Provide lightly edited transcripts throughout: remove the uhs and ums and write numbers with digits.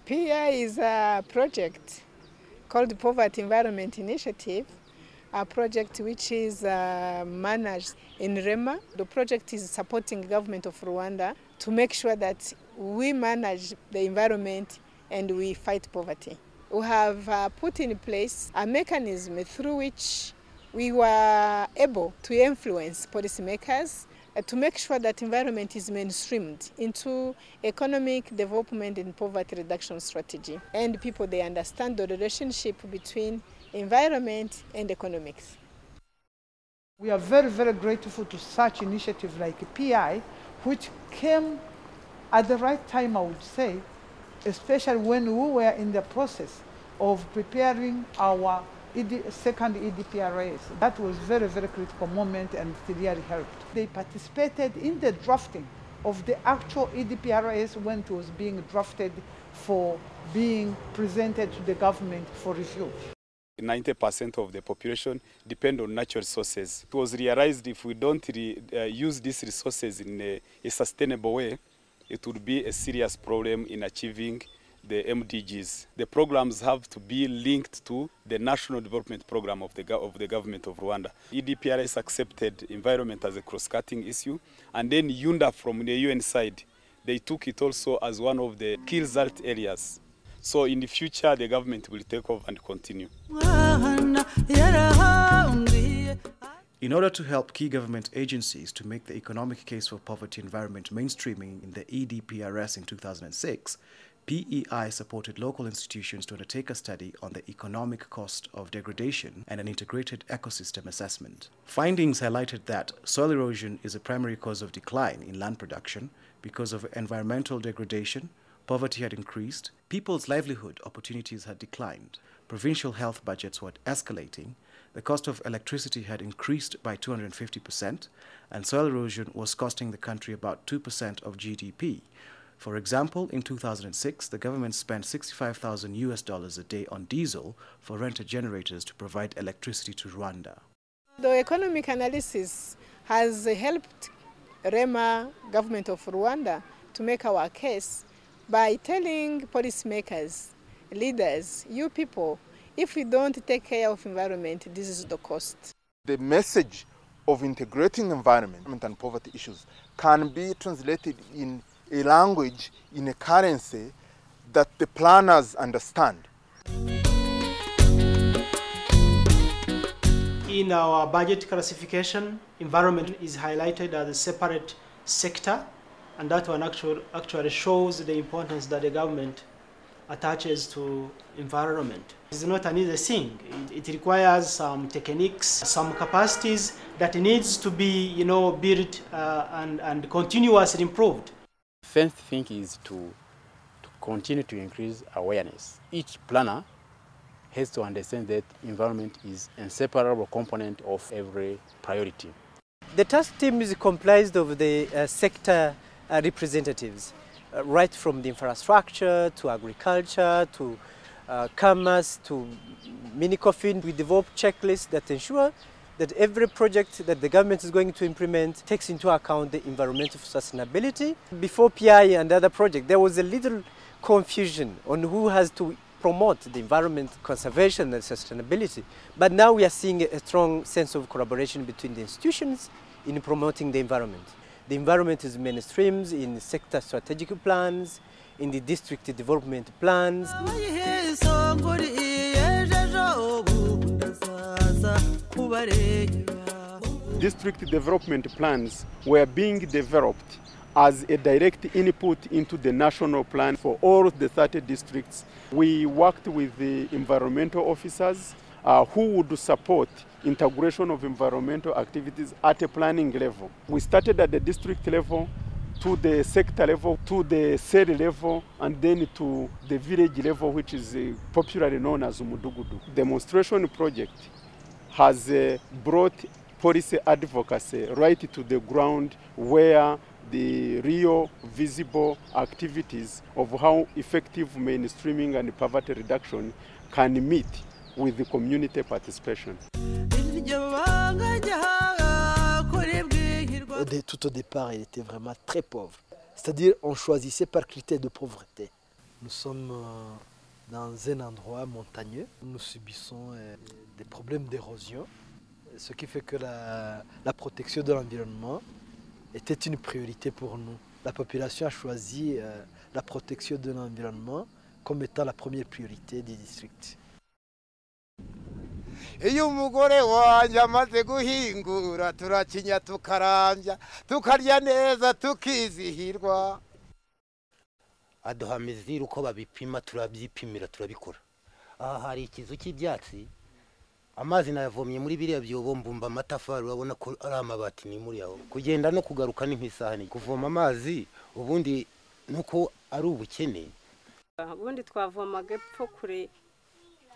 PEI is a project called the Poverty Environment Initiative, a project which is managed in Rema. The project is supporting the government of Rwanda to make sure that we manage the environment and we fight poverty. We have put in place a mechanism through which we were able to influence policymakers to make sure that environment is mainstreamed into economic development and poverty reduction strategy. And people, they understand the relationship between environment and economics. We are very, very grateful to such initiatives like PEI, which came at the right time, I would say, especially when we were in the process of preparing our second EDPRS. That was very, very critical moment and it really helped. They participated in the drafting of the actual EDPRS when it was being drafted for being presented to the government for review. 90% of the population depend on natural resources. It was realized if we don't use these resources in a sustainable way, it would be a serious problem in achieving the MDGs. The programs have to be linked to the National Development Program of the government of Rwanda. EDPRS accepted environment as a cross-cutting issue, and then UNDP from the UN side, they took it also as one of the key result areas. So in the future, the government will take over and continue. In order to help key government agencies to make the economic case for poverty environment mainstreaming in the EDPRS in 2006, PEI supported local institutions to undertake a study on the economic cost of degradation and an integrated ecosystem assessment. Findings highlighted that soil erosion is a primary cause of decline in land production because of environmental degradation, poverty had increased, people's livelihood opportunities had declined, provincial health budgets were escalating, the cost of electricity had increased by 250%, and soil erosion was costing the country about 2% of GDP. For example, in 2006, the government spent $65,000 a day on diesel for rented generators to provide electricity to Rwanda. The economic analysis has helped Rema, government of Rwanda, to make our case by telling policymakers, leaders, you people, if we don't take care of environment, this is the cost. The message of integrating environment and poverty issues can be translated in a language, in a currency that the planners understand. In our budget classification, environment is highlighted as a separate sector, and that one actually shows the importance that the government attaches to environment. It's not an easy thing. It requires some techniques, some capacities that needs to be, built and continuously improved. First thing is to continue to increase awareness. Each planner has to understand that environment is an inseparable component of every priority. The task team is comprised of the sector representatives, right from the infrastructure to agriculture to commerce to mini-coffin. We develop checklists that ensure that every project that the government is going to implement takes into account the environmental sustainability. Before PEI and other projects, there was a little confusion on who has to promote the environment conservation and sustainability. But now we are seeing a strong sense of collaboration between the institutions in promoting the environment. The environment is mainstreamed in sector strategic plans, in the district development plans. District development plans were being developed as a direct input into the national plan for all the 30 districts. We worked with the environmental officers who would support integration of environmental activities at a planning level. We started at the district level, to the sector level, to the cell level, and then to the village level, which is popularly known as Umudugudu. Demonstration project has brought policy advocacy right to the ground where the real visible activities of how effective mainstreaming and poverty reduction can meet with the community participation. Tout au départ, il était vraiment très pauvre. C'est-à-dire, on choisissait par critère de pauvreté. Nous sommes dans un endroit montagneux. Nous subissons des problèmes d'érosion, ce qui fait que la protection de l'environnement était une priorité pour nous. La population a choisi la protection de l'environnement comme étant la première priorité du district. Iyo umugore wanjye amaze guhingura turakinya tukarambya tukarya neza tukizihirwa aduha miziri uko babipima turabyipimira turabikora aha hari ikizu cy'ibyatsi amazi nayavomye muri biriya byobo mbumba amatafari urabona ko ari amabati ni muri aho kugenda no kugaruka ni nk'isahani kuvoma amazi ubundi nuko ari ubukene ubundi twavomaga epfo kure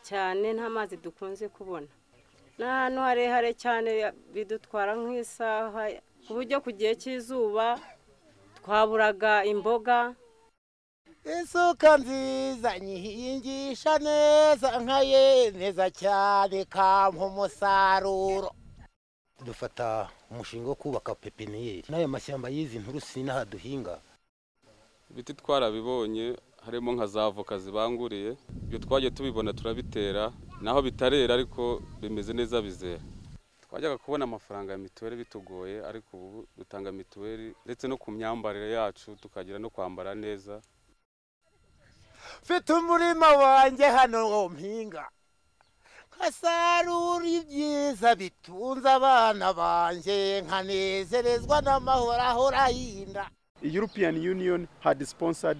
cyane nta mazi dukunze kubona n'ahantu harehare cyane bidutwara nk'isaha ku buryo ku gihe cy'izuba twaburaga imboga isuka nziza nyihingisha neza nkaye neza cyane kampa umusaruro dufata umushinga wo kubaka pepiniyeri n'aya mashyamba y'izi nturusi n'aha duhinga ibiti twarabibonye harimo nka za avoka zibanguriye ibyo twagiye tubibona turabitera naho bitarera ariko bimeze neza bizera twajyaga kubona amafaranga ya mituweli bitugoye ariko ubu dutanga mituweli ndetse no ku myambarire yacu tukagira no kwambara neza mfite umurima wanjye hano mpinga nkasarura ibyiza bitunze abana banjye nkanezerezwa n'amahoro ahora ahinda. The European Union had sponsored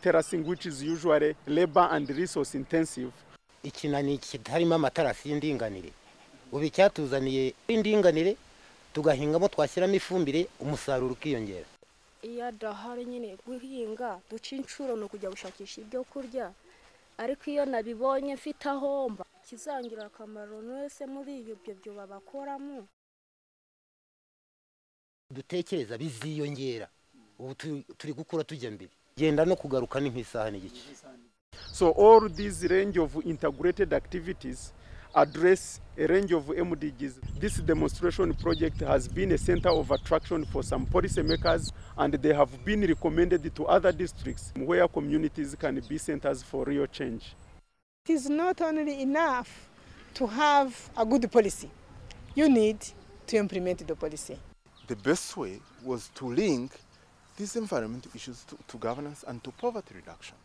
terracing, which is usually labor and resource intensive. Ikinani kitarimo amatarasi y'indinganire ubu icyatuzaniye indinganire tugahingamo twashyiramo ifumbire umusaruro ukiyongera. Iya dahari nyine guhinga duca inshuro no kujya gushakisha ibyo kurya ariko iyo nabibonye mfite ahomba kizangira akamaro wese muri ibyo byo babakoramo dutekereza biziyongera ubu turi gukura tujya mbere genda no kugaruka ni nk'isahani gice. So all these range of integrated activities address a range of MDGs. This demonstration project has been a center of attraction for some policymakers, and they have been recommended to other districts where communities can be centers for real change. It is not only enough to have a good policy. You need to implement the policy. The best way was to link these environmental issues to governance and to poverty reduction.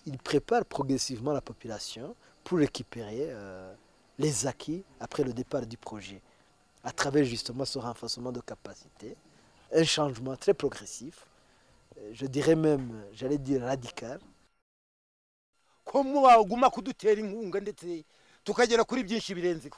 Il prépare progressivement la population pour récupérer les acquis après le départ du projet, à travers justement ce renforcement de capacité, un changement très progressif, je dirais même, j'allais dire radical. Ko mwaguma kudutera inkunga ndetse tukagera kuri byinshi birenzeho.